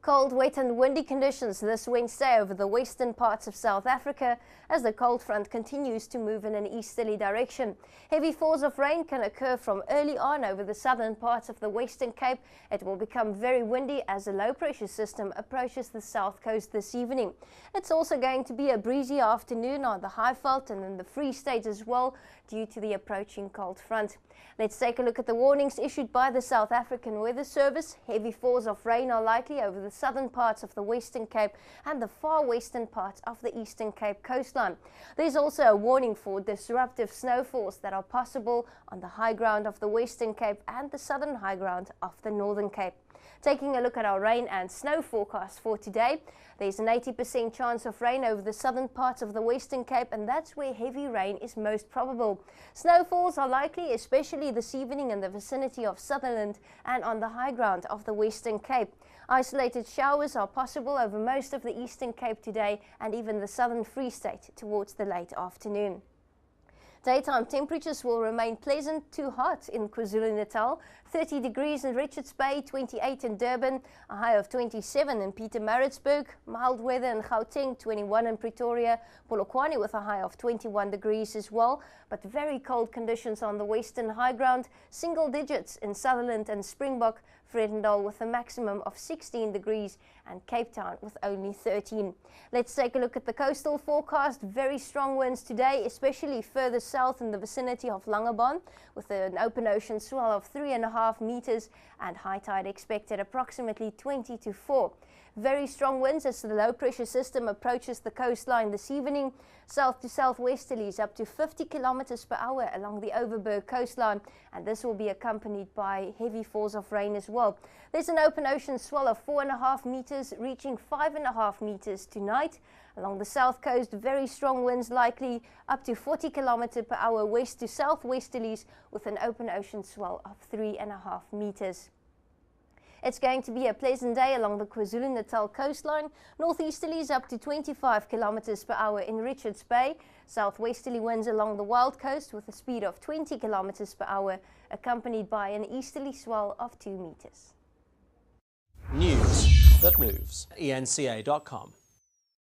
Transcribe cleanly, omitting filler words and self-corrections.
Cold, wet and windy conditions this Wednesday over the western parts of South Africa as the cold front continues to move in an easterly direction. Heavy falls of rain can occur from early on over the southern parts of the Western Cape. It will become very windy as a low pressure system approaches the south coast this evening. It's also going to be a breezy afternoon on the Highveld and in the Free State as well due to the approaching cold front. Let's take a look at the warnings issued by the South African Weather Service. Heavy falls of rain are likely over the southern parts of the Western Cape and the far western parts of the Eastern Cape coastline. There's also a warning for disruptive snowfalls that are possible on the high ground of the Western Cape and the southern high ground of the Northern Cape. Taking a look at our rain and snow forecast for today, there's an 80% chance of rain over the southern parts of the Western Cape, and that's where heavy rain is most probable. Snowfalls are likely, especially this evening in the vicinity of Sutherland and on the high ground of the Western Cape. Isolated showers are possible over most of the Eastern Cape today and even the southern Free State towards the late afternoon. Daytime temperatures will remain pleasant to hot in KwaZulu-Natal, 30 degrees in Richards Bay, 28 in Durban, a high of 27 in Pietermaritzburg, mild weather in Gauteng, 21 in Pretoria, Polokwane with a high of 21 degrees as well, but very cold conditions on the western high ground, single digits in Sutherland and Springbok, Vredendal with a maximum of 16 degrees and Cape Town with only 13. Let's take a look at the coastal forecast. Very strong winds today, especially further south in the vicinity of Langebaan with an open ocean swell of 3.5 meters and high tide expected approximately 20 to 4. Very strong winds as the low pressure system approaches the coastline this evening. South to southwesterlies up to 50 kilometers per hour along the Overberg coastline, and this will be accompanied by heavy falls of rain as well. There's an open ocean swell of 4.5 meters reaching 5.5 meters tonight. Along the south coast, very strong winds likely up to 40 kilometers per hour west to southwesterlies with an open ocean swell of 3.5 meters. It's going to be a pleasant day along the KwaZulu-Natal coastline. Northeasterlies up to 25 kilometers per hour in Richards Bay. Southwesterly winds along the Wild Coast with a speed of 20 kilometers per hour, accompanied by an easterly swell of 2 meters. News that moves. eNCA.com.